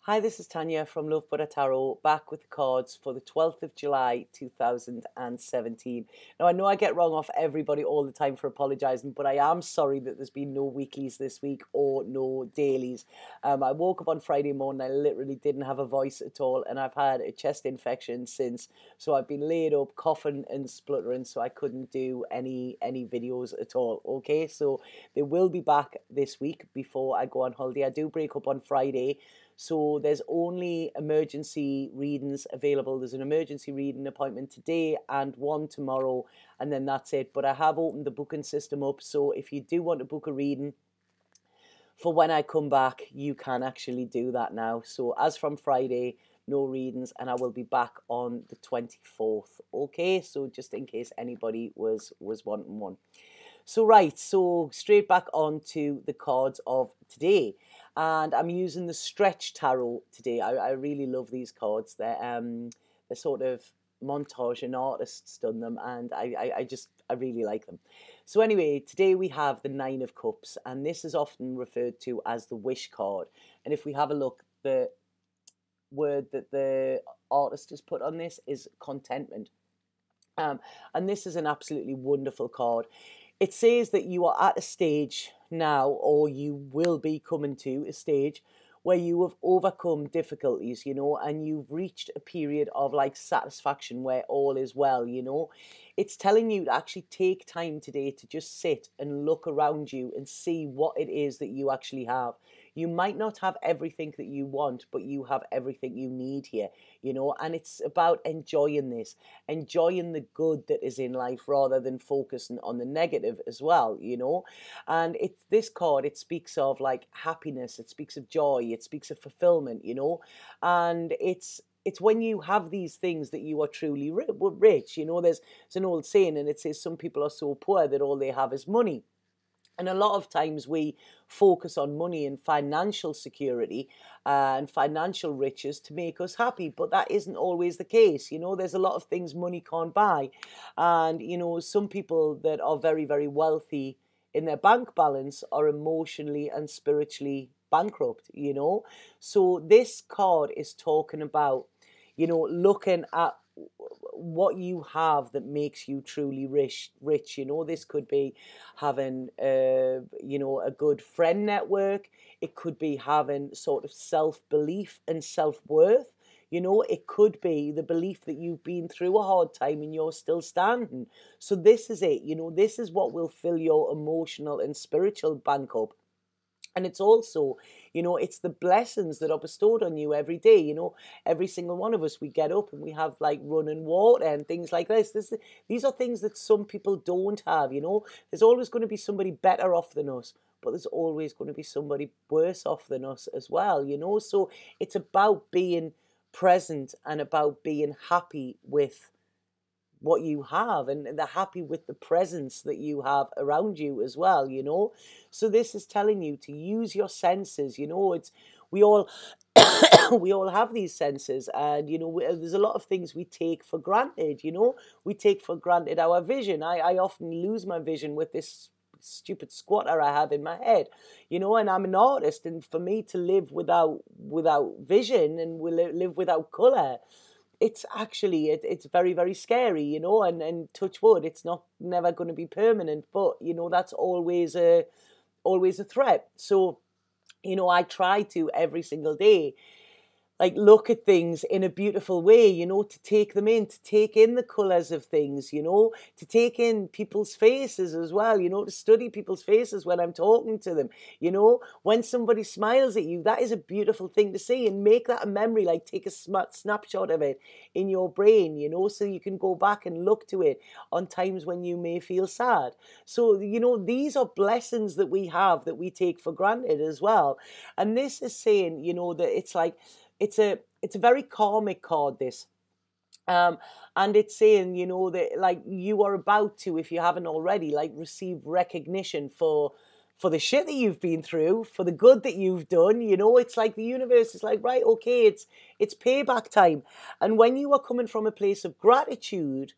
Hi, this is Tanya from Love Buddha Tarot, back with the cards for the 12th of July 2017. Now, I know I get wrong off everybody all the time for apologising, but I am sorry that there's been no weeklies this week or no dailies. I woke up on Friday morning, I literally didn't have a voice at all, and I've had a chest infection since, so I've been laid up coughing and spluttering, so I couldn't do any videos at all. Okay, so they will be back this week before I go on holiday. I do break up on Friday. So there's only emergency readings available. There's an emergency reading appointment today and one tomorrow, and then that's it. But I have opened the booking system up, so if you do want to book a reading for when I come back, you can actually do that now. So as from Friday, no readings, and I will be back on the 24th. Okay, so just in case anybody was wanting one. So right, so straight back on to the cards of today. And I'm using the Stretch Tarot today. I really love these cards. They're sort of montage, an artist's done them, and I really like them. So anyway, today we have the Nine of Cups, and this is often referred to as the wish card. And if we have a look, the word that the artist has put on this is contentment. And this is an absolutely wonderful card. It says that you are at a stage now, or you will be coming to a stage where you have overcome difficulties, and you've reached a period of like satisfaction where all is well, It's telling you to actually take time today to just sit and look around you and see what it is that you actually have. You might not have everything that you want, but you have everything you need here, and it's about enjoying this, enjoying the good that is in life rather than focusing on the negative as well, And it's this card, it speaks of like happiness, it speaks of joy, it speaks of fulfillment, and it's when you have these things that you are truly rich. There's an old saying, and it says some people are so poor that all they have is money. And a lot of times we focus on money and financial security and financial riches to make us happy, but that isn't always the case. There's a lot of things money can't buy. And, some people that are very, very wealthy in their bank balance are emotionally and spiritually bankrupt, So this card is talking about, looking at what you have that makes you truly rich. This could be having a good friend network. It could be having sort of self-belief and self-worth. It could be the belief that you've been through a hard time and you're still standing. So this is it. This is what will fill your emotional and spiritual bank up. And it's also, it's the blessings that are bestowed on you every day. Every single one of us, we get up and we have like running water and things like this. These are things that some people don't have, There's always going to be somebody better off than us, but there's always going to be somebody worse off than us as well, So it's about being present and about being happy with what you have, and they're happy with the presence that you have around you as well, So this is telling you to use your senses, we all we all have these senses, and there's a lot of things we take for granted. We take for granted our vision. I often lose my vision with this stupid squatter I have in my head, and I'm an artist, and for me to live without vision and live without color, it's actually, it's very, very scary, and touch wood, it's never going to be permanent, but, that's always a threat. So, I try to every single day, like, look at things in a beautiful way, to take them in, to take in the colours of things, to take in people's faces as well, to study people's faces when I'm talking to them, when somebody smiles at you, that is a beautiful thing to see, and make that a memory, like take a snapshot of it in your brain, so you can go back and look to it on times when you may feel sad. So, these are blessings that we have that we take for granted as well. And this is saying, that it's like, it's a very karmic card, this. And it's saying, that like you are about to, if you haven't already, like receive recognition for the shit that you've been through, for the good that you've done. It's like the universe is like, right, okay, it's payback time. And when you are coming from a place of gratitude,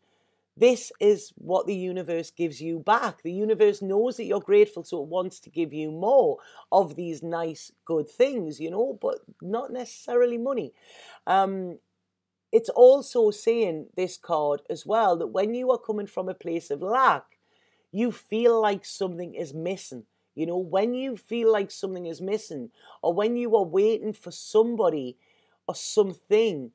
this is what the universe gives you back. The universe knows that you're grateful, so it wants to give you more of these nice, good things, you know, but not necessarily money. It's also saying, this card as well, that when you are coming from a place of lack, you feel like something is missing. You know, when you feel like something is missing, or when you are waiting for somebody or something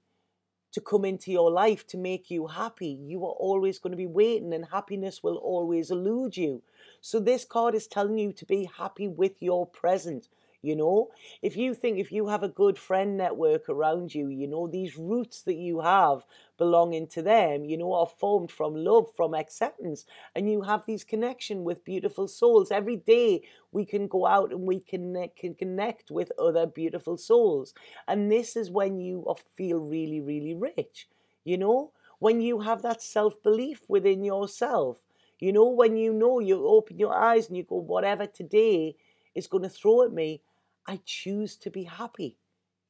to come into your life to make you happy, you are always going to be waiting, and happiness will always elude you. So this card is telling you to be happy with your present. You know, if you have a good friend network around you, you know, these roots that you have belonging to them, you know, are formed from love, from acceptance, and you have these connection with beautiful souls. Every day we can go out and we can connect with other beautiful souls. And this is when you feel really, really rich, you know, when you have that self-belief within yourself, you know, you open your eyes and you go, whatever today is going to throw at me, I choose to be happy,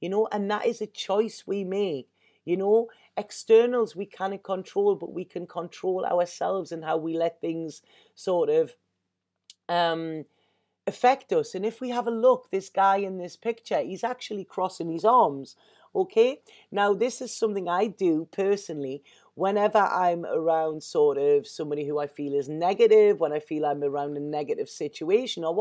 you know, and that is a choice we make. You know, externals we cannot control, but we can control ourselves and how we let things sort of affect us. And if we have a look, this guy in this picture, he's actually crossing his arms. Okay, now this is something I do personally whenever I'm around sort of somebody who I feel is negative, when I feel I'm around a negative situation or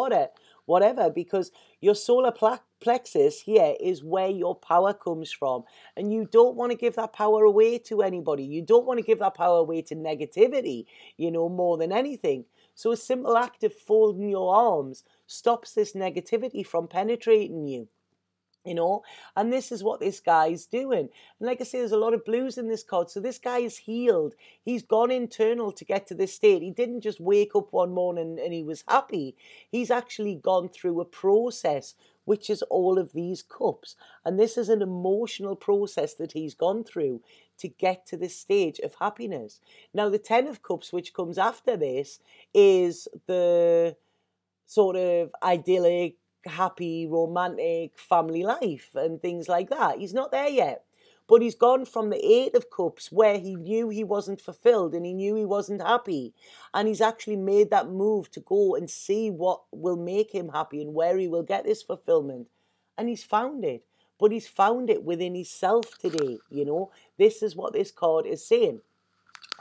whatever, because your solar plexus here is where your power comes from, and you don't want to give that power away to anybody. You don't want to give that power away to negativity, you know, more than anything. So a simple act of folding your arms stops this negativity from penetrating you. You know, and this is what this guy's doing. And like I say, there's a lot of blues in this card. So this guy is healed. He's gone internal to get to this state. He didn't just wake up one morning and he was happy. He's actually gone through a process, which is all of these cups. And this is an emotional process that he's gone through to get to this stage of happiness. Now, the 10 of Cups, which comes after this, is the sort of idyllic, happy, romantic family life and things like that. He's not there yet, but he's gone from the 8 of Cups, where he knew he wasn't fulfilled and he knew he wasn't happy, and he's actually made that move to go and see what will make him happy and where he will get this fulfillment, and he's found it. But he's found it within himself today. You know, this is what this card is saying.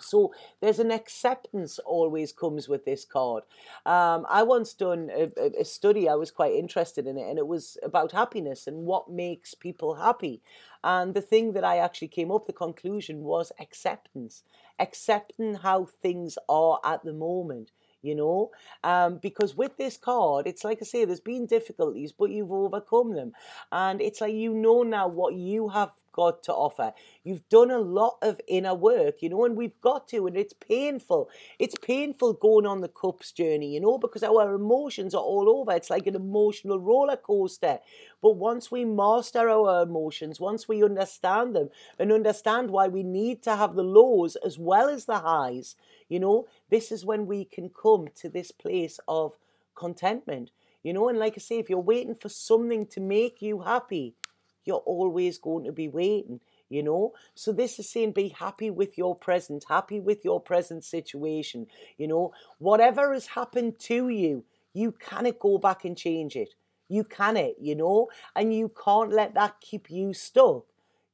So there's an acceptance always comes with this card. I once done a study, I was quite interested in it, and it was about happiness and what makes people happy. And the thing that I actually came up, the conclusion was acceptance. Accepting how things are at the moment. You know, because with this card, it's like I say, there's been difficulties, but you've overcome them. And it's like, you know now what you have got to offer. You've done a lot of inner work, you know, and we've got to, and it's painful. It's painful going on the cups journey, you know, because our emotions are all over. It's like an emotional roller coaster. But once we master our emotions, once we understand them and understand why we need to have the lows as well as the highs, you know, this is when we can come to this place of contentment, you know. And like I say, if you're waiting for something to make you happy, you're always going to be waiting, you know. So this is saying be happy with your present, happy with your present situation, you know. Whatever has happened to you, you cannot go back and change it. You cannot, you know, and you can't let that keep you stuck.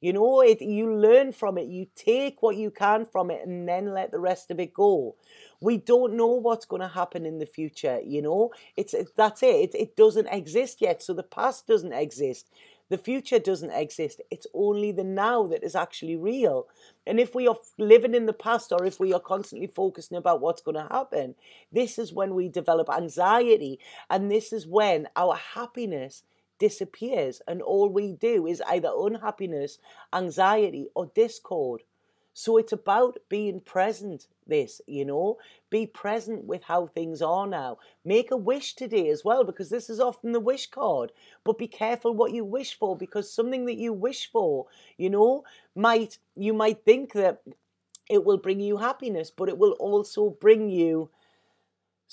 You know, you learn from it, you take what you can from it, and then let the rest of it go. We don't know what's going to happen in the future, you know. That's it. It doesn't exist yet. So the past doesn't exist. The future doesn't exist. It's only the now that is actually real. And if we are living in the past, or if we are constantly focusing about what's going to happen, this is when we develop anxiety. And this is when our happiness disappears. And all we do is either unhappiness, anxiety, or discord. So it's about being present, you know, be present with how things are now. Make a wish today as well, because this is often the wish card. But be careful what you wish for, because something that you wish for, you know, you might think that it will bring you happiness, but it will also bring you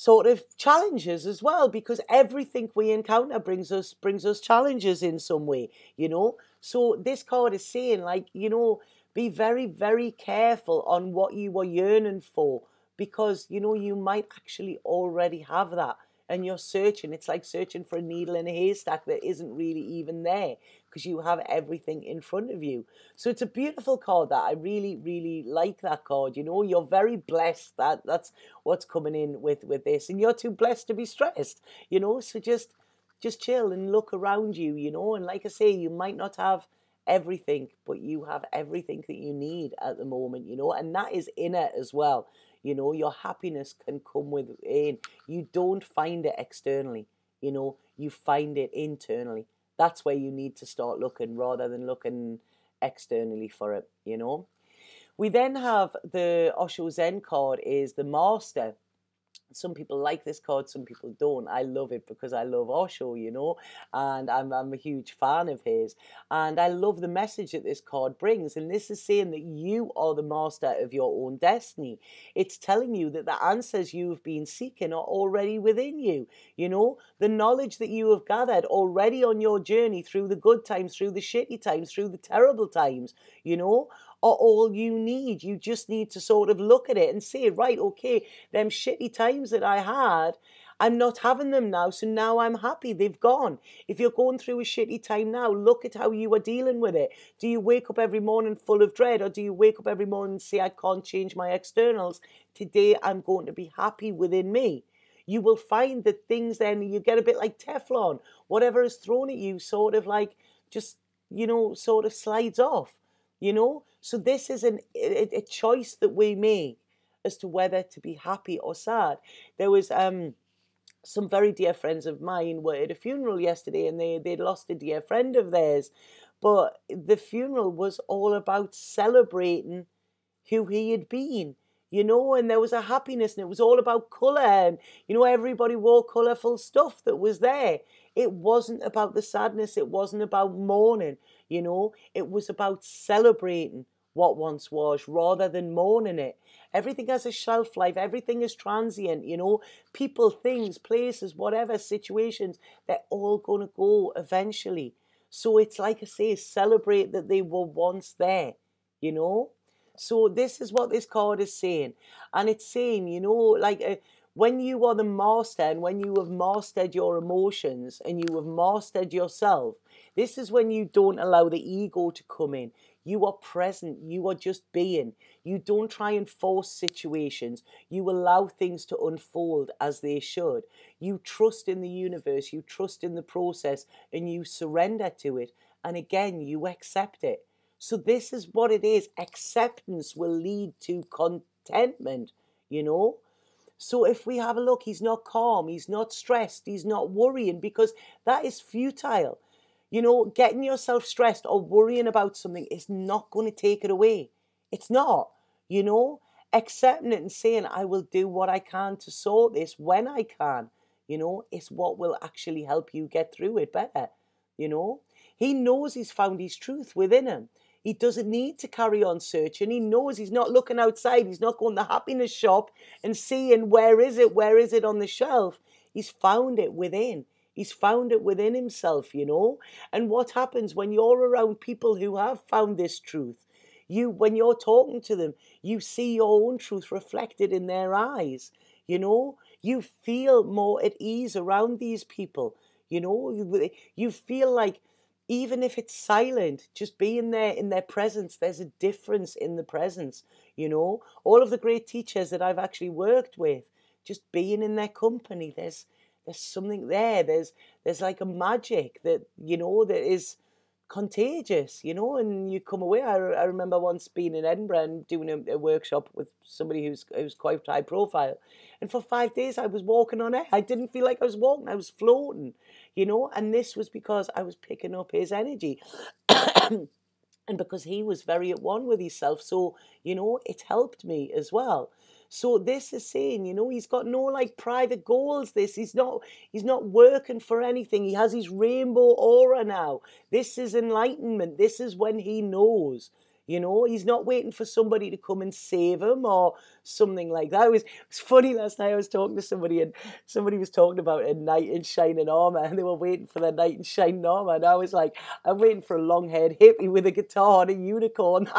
sort of challenges as well, because everything we encounter brings us challenges in some way, you know. So this card is saying, like, you know, be very, very careful on what you are yearning for, because, you know, you might actually already have that and you're searching. It's like searching for a needle in a haystack that isn't really even there, because you have everything in front of you. So it's a beautiful card. That I really, really like that card. You know, you're very blessed. That's what's coming in with this, and you're too blessed to be stressed. You know, so just chill and look around you. You know, and like I say, you might not have everything, but you have everything that you need at the moment. You know, and that is inner as well. You know, your happiness can come within. You don't find it externally. You know, you find it internally. That's where you need to start looking, rather than looking externally for it, you know. We then have the Osho Zen card, is the Master. Some people like this card, some people don't. I love it because I love Osho, you know, and I'm a huge fan of his. And I love the message that this card brings. And this is saying that you are the master of your own destiny. It's telling you that the answers you've been seeking are already within you. You know, the knowledge that you have gathered already on your journey, through the good times, through the shitty times, through the terrible times, you know, are all you need. You just need to sort of look at it and say, right, okay, them shitty times that I had, I'm not having them now, so now I'm happy, they've gone. If you're going through a shitty time now, look at how you are dealing with it. Do you wake up every morning full of dread, or do you wake up every morning and say, I can't change my externals, today I'm going to be happy within me? You will find that things then, you get a bit like Teflon. Whatever is thrown at you sort of like just, you know, sort of slides off. You know, so this is a choice that we make as to whether to be happy or sad. There was some very dear friends of mine were at a funeral yesterday, and they'd lost a dear friend of theirs. But the funeral was all about celebrating who he had been, you know, and there was a happiness, and it was all about colour, and, you know, everybody wore colourful stuff that was there. It wasn't about the sadness, it wasn't about mourning, you know, it was about celebrating what once was rather than mourning it. Everything has a shelf life, everything is transient, you know, people, things, places, whatever, situations, they're all going to go eventually. So it's like I say, celebrate that they were once there, you know. So this is what this card is saying. And it's saying, you know, like when you are the master, and when you have mastered your emotions and you have mastered yourself, this is when you don't allow the ego to come in. You are present. You are just being. You don't try and force situations. You allow things to unfold as they should. You trust in the universe. You trust in the process, and you surrender to it. And again, you accept it. So this is what it is. Acceptance will lead to contentment, you know. So if we have a look, he's not calm, he's not stressed, he's not worrying, because that is futile. You know, getting yourself stressed or worrying about something is not going to take it away. It's not, you know. Accepting it and saying, I will do what I can to sort this when I can, you know, is what will actually help you get through it better, you know. He knows he's found his truth within him. He doesn't need to carry on searching. He knows he's not looking outside. He's not going to the happiness shop and seeing where is it on the shelf. He's found it within. He's found it within himself, you know. And what happens when you're around people who have found this truth? When you're talking to them, you see your own truth reflected in their eyes, you know. You feel more at ease around these people, you know. You feel like, even if it's silent, just being there in their presence, there's a difference in the presence, you know. All of the great teachers that I've actually worked with, just being in their company, there's something there. There's like a magic that, you know, that is contagious, you know, and you come away. I remember once being in Edinburgh and doing a workshop with somebody who's quite high profile, and for 5 days I was walking on air. I didn't feel like I was walking, I was floating, you know, and this was because I was picking up his energy and because he was very at one with himself. So, you know, it helped me as well. So this is saying, you know, he's got no like private goals. He's not working for anything. He has his rainbow aura now. This is enlightenment. This is when he knows, You know, he's not waiting for somebody to come and save him or something like that. It was funny last night. I was talking to somebody and somebody was talking about a knight in shining armor, and they were waiting for their knight in shining armor. And I was like, I'm waiting for a long-haired hippie with a guitar and a unicorn.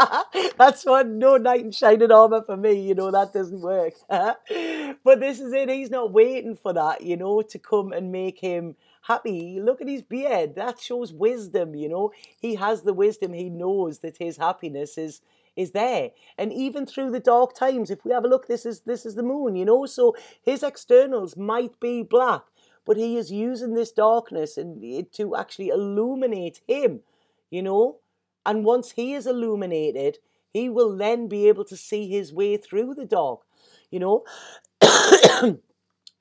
That's one, no knight in shining armor for me. You know, that doesn't work. But this is it. He's not waiting for that, you know, to come and make him happy. Look at his beard. That shows wisdom, you know. He has the wisdom. He knows that his happiness is there. And even through the dark times, if we have a look, this is the moon, you know. So his externals might be black, but he is using this darkness to actually illuminate him, you know. And once he is illuminated, he will then be able to see his way through the dark, you know.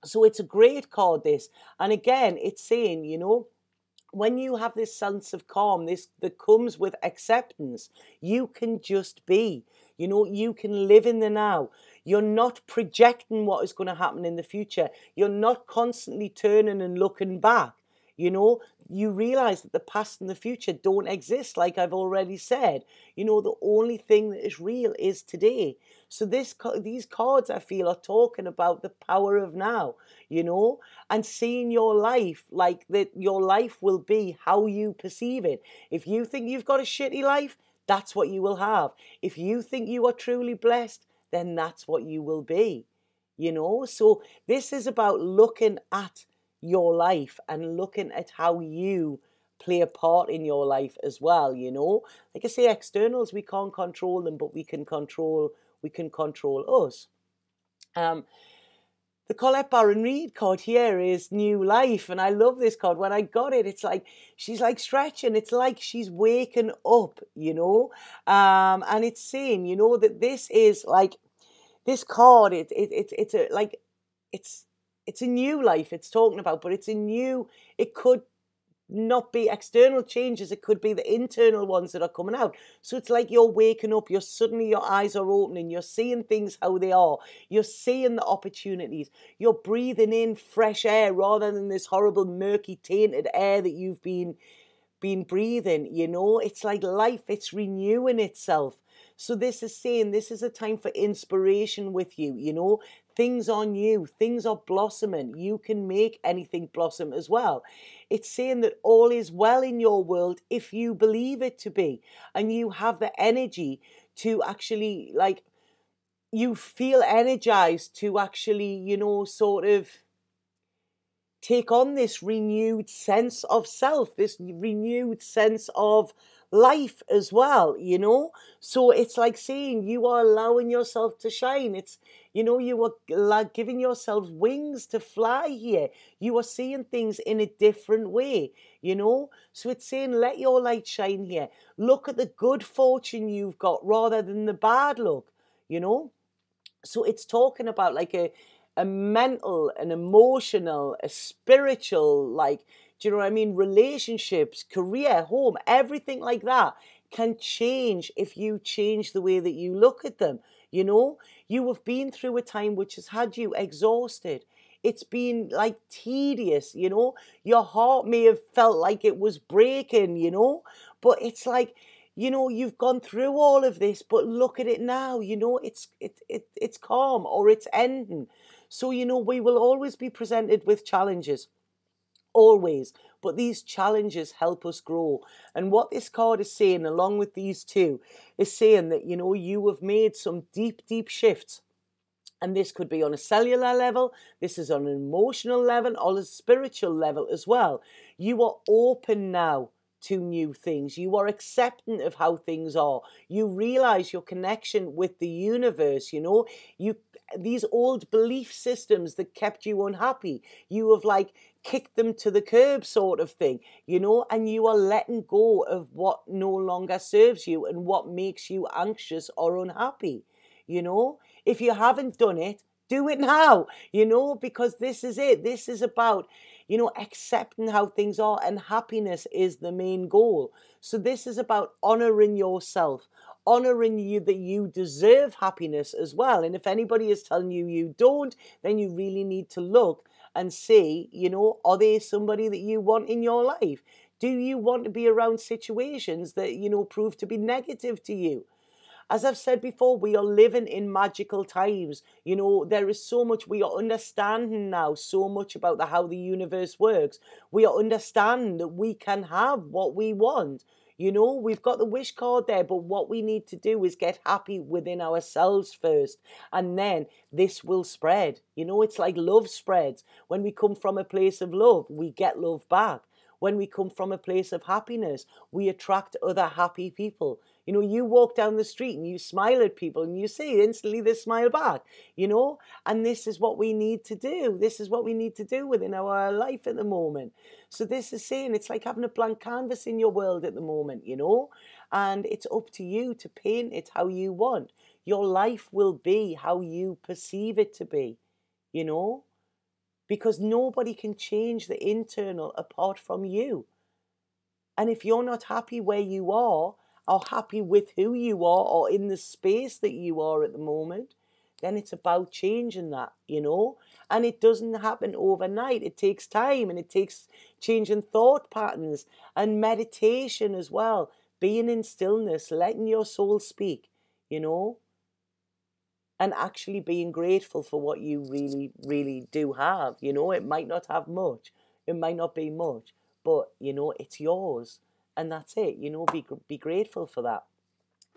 So it's a great card, this. And again, it's saying, you know, when you have this sense of calm, this that comes with acceptance, you can just be. You know, you can live in the now. You're not projecting what is going to happen in the future. You're not constantly turning and looking back. You know, you realize that the past and the future don't exist, like I've already said. You know, the only thing that is real is today. So these cards, I feel, are talking about the power of now, you know, and seeing your life like that. Your life will be how you perceive it. If you think you've got a shitty life, that's what you will have. If you think you are truly blessed, then that's what you will be, you know. So this is about looking at your life and looking at how you play a part in your life as well, you know. Like I say, externals, we can't control them, but we can control us. The Colette Baron Reid card here is New Life, and I love this card. When I got it, it's like she's like stretching. It's like she's waking up, you know. And it's saying, you know, that this is like this card. It's a new life it's talking about, but it could not be external changes. It could be the internal ones that are coming out. So it's like you're waking up. Suddenly your eyes are opening. You're seeing things how they are. You're seeing the opportunities. You're breathing in fresh air rather than this horrible, murky, tainted air that you've been breathing, you know. It's like life, it's renewing itself. So this is saying this is a time for inspiration with you, you know. Things are new, things are blossoming. You can make anything blossom as well. It's saying that all is well in your world if you believe it to be, and you have the energy to actually, like, you feel energized to actually, you know, sort of take on this renewed sense of self, this renewed sense of life as well, you know. So it's like saying you are allowing yourself to shine. It's, you know, you are like giving yourself wings to fly here. You are seeing things in a different way, you know. So it's saying let your light shine here. Look at the good fortune you've got rather than the bad luck, you know. So it's talking about like a mental, an emotional, a spiritual, like, do you know what I mean? Relationships, career, home, everything like that can change if you change the way that you look at them. You know, you have been through a time which has had you exhausted. It's been like tedious, you know. Your heart may have felt like it was breaking, you know, but it's like, you know, you've gone through all of this, but look at it now, you know, it's calm or it's ending. So, you know, we will always be presented with challenges, always, but these challenges help us grow. And what this card is saying, along with these two, is saying that, you know, you have made some deep, deep shifts. And this could be on a cellular level, this is on an emotional level, on a spiritual level as well. You are open now to new things. You are accepting of how things are. You realize your connection with the universe, you know. These old belief systems that kept you unhappy, you have like kicked them to the curb sort of thing, you know, and you are letting go of what no longer serves you and what makes you anxious or unhappy, you know. If you haven't done it, do it now, you know, because this is it. This is about, you know, accepting how things are, and happiness is the main goal. So this is about honoring yourself, honoring you that you deserve happiness as well. And if anybody is telling you you don't, then you really need to look and see, you know, are they somebody that you want in your life? Do you want to be around situations that, you know, prove to be negative to you? As I've said before, we are living in magical times. You know, there is so much, we are understanding now so much about how the universe works. We are understanding that we can have what we want. You know, we've got the wish card there, but what we need to do is get happy within ourselves first. And then this will spread. You know, it's like love spreads. When we come from a place of love, we get love back. When we come from a place of happiness, we attract other happy people. You know, you walk down the street and you smile at people and you see instantly they smile back, you know, and this is what we need to do. This is what we need to do within our life at the moment. So this is saying it's like having a blank canvas in your world at the moment, you know, and it's up to you to paint it how you want. Your life will be how you perceive it to be, you know, because nobody can change the internal apart from you. And if you're not happy where you are, or happy with who you are, or in the space that you are at the moment, then it's about changing that, you know. And it doesn't happen overnight. It takes time, and it takes changing thought patterns and meditation as well. Being in stillness, letting your soul speak, you know, and actually being grateful for what you really, really do have. You know, it might not have much. It might not be much, but, you know, it's yours. And that's it, you know, be grateful for that.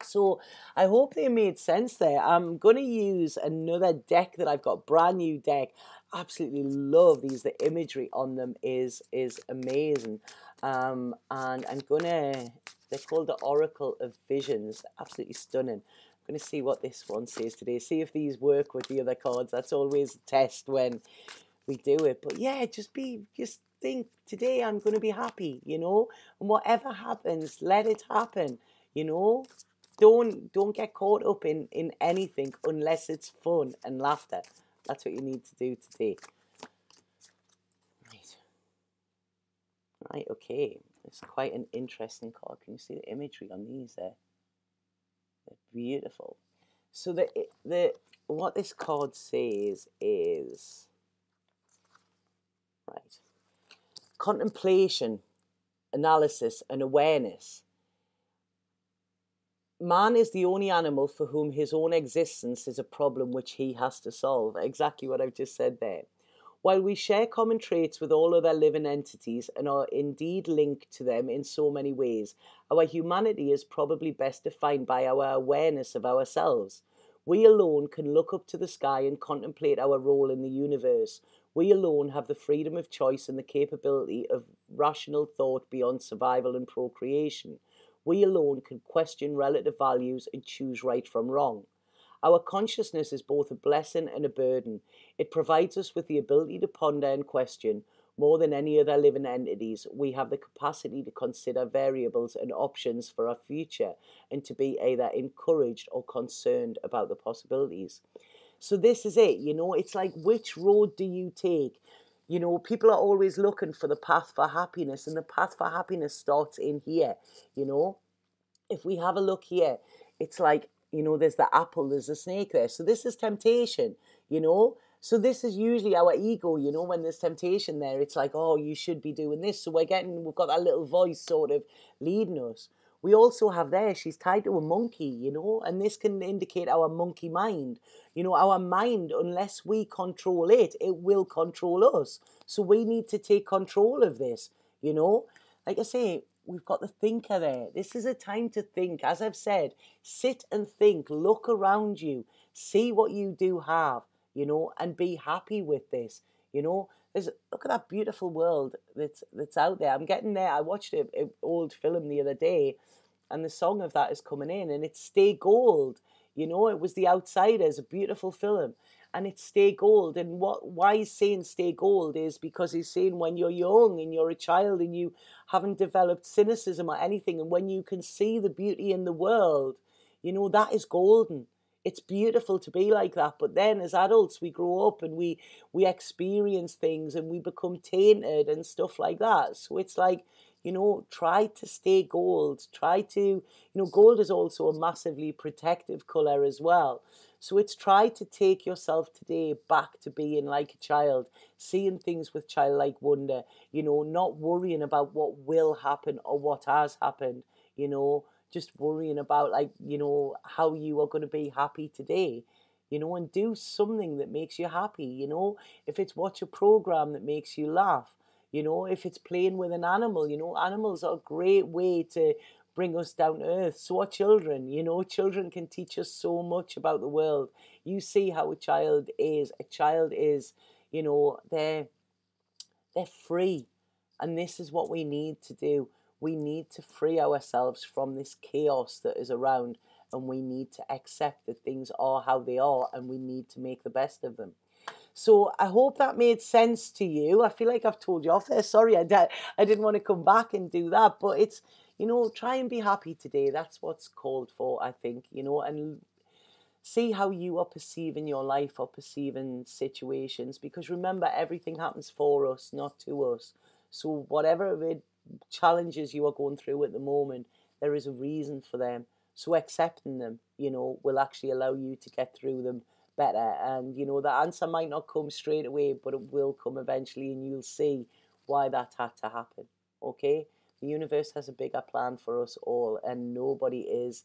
So I hope they made sense there. I'm going to use another deck that I've got, brand new deck. Absolutely love these. The imagery on them is amazing. And I'm going to, they're called the Oracle of Visions. Absolutely stunning. I'm going to see what this one says today. See if these work with the other cards. That's always a test when we do it. But yeah, just think today I'm going to be happy, you know, and whatever happens, let it happen, you know. Don't get caught up in anything unless it's fun and laughter. That's what you need to do today. Right, okay. It's quite an interesting card. Can you see the imagery on these there? They're beautiful. So the what this card says is, right, contemplation, analysis, and awareness. Man is the only animal for whom his own existence is a problem which he has to solve. Exactly what I've just said there. While we share common traits with all other living entities and are indeed linked to them in so many ways, our humanity is probably best defined by our awareness of ourselves. We alone can look up to the sky and contemplate our role in the universe. We alone have the freedom of choice and the capability of rational thought beyond survival and procreation. We alone can question relative values and choose right from wrong. Our consciousness is both a blessing and a burden. It provides us with the ability to ponder and question. More than any other living entities, we have the capacity to consider variables and options for our future and to be either encouraged or concerned about the possibilities. So this is it, you know, it's like, which road do you take? You know, people are always looking for the path for happiness, and the path for happiness starts in here, you know. If we have a look here, it's like, you know, there's the apple, there's the snake there. So this is temptation, you know. So this is usually our ego, you know, when there's temptation there, it's like, oh, you should be doing this. So we've got that little voice sort of leading us. We also have there, she's tied to a monkey, you know, and this can indicate our monkey mind. You know, our mind, unless we control it, it will control us. So we need to take control of this, you know. Like I say, we've got the thinker there. This is a time to think. As I've said, sit and think, look around you, see what you do have, you know, and be happy with this, you know. Look at that beautiful world that's out there. I'm getting there. I watched an old film the other day, and the song of that is coming in, and it's Stay Gold. You know, it was The Outsiders, a beautiful film. And it's stay gold. And why he's saying stay gold is because he's saying when you're young and you're a child and you haven't developed cynicism or anything, and when you can see the beauty in the world, you know, that is golden. It's beautiful to be like that. But then as adults, we grow up and we experience things and we become tainted and stuff like that. So it's like, you know, try to stay gold. Try to, you know, gold is also a massively protective colour as well. So it's try to take yourself today back to being like a child, seeing things with childlike wonder, you know, not worrying about what will happen or what has happened. you know, just worrying about, like, you know, how you are going to be happy today, you know, and do something that makes you happy, you know, if it's watch a program that makes you laugh, you know, if it's playing with an animal, you know, animals are a great way to bring us down to earth. So are children, you know, children can teach us so much about the world. You see how a child is, you know, they're free. And this is what we need to do. We need to free ourselves from this chaos that is around, and we need to accept that things are how they are, and we need to make the best of them. So I hope that made sense to you. I feel like I've told you off there. Sorry, I didn't want to come back and do that. But it's, you know, try and be happy today. That's what's called for, I think, you know, and see how you are perceiving your life or perceiving situations. Because remember, everything happens for us, not to us. So whatever challenges you are going through at the moment, there is a reason for them. So accepting them, you know, will actually allow you to get through them better. And, you know, the answer might not come straight away, but it will come eventually, and you'll see why that had to happen. Okay? The universe has a bigger plan for us all, and nobody is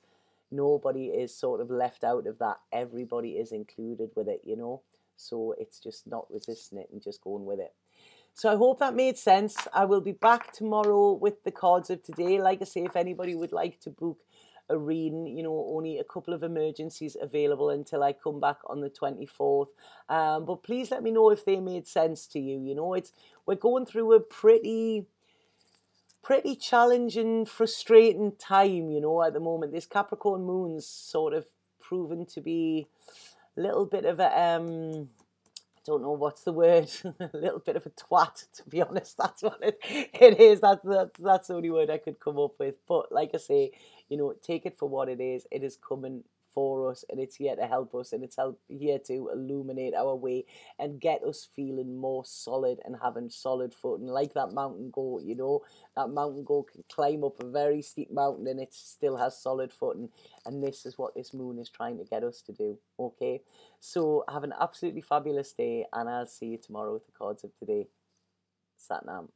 sort of left out of that. Everybody is included with it, you know. So it's just not resisting it and just going with it. So I hope that made sense. I will be back tomorrow with the cards of today. Like I say, if anybody would like to book a reading, you know, only a couple of emergencies available until I come back on the 24th. But please let me know if they made sense to you. You know, we're going through a pretty challenging, frustrating time, you know, at the moment. This Capricorn moon's sort of proven to be a little bit of a I don't know what's the word, a little bit of a twat, to be honest. That's what it is. That's the only word I could come up with. But like I say, you know, take it for what it is. It is coming for us, and it's here to help us, and it's here to illuminate our way and get us feeling more solid and having solid footing, like that mountain goat. You know, that mountain goat can climb up a very steep mountain and it still has solid footing, and this is what this moon is trying to get us to do. Okay, so have an absolutely fabulous day, and I'll see you tomorrow with the cards of today. Satnam.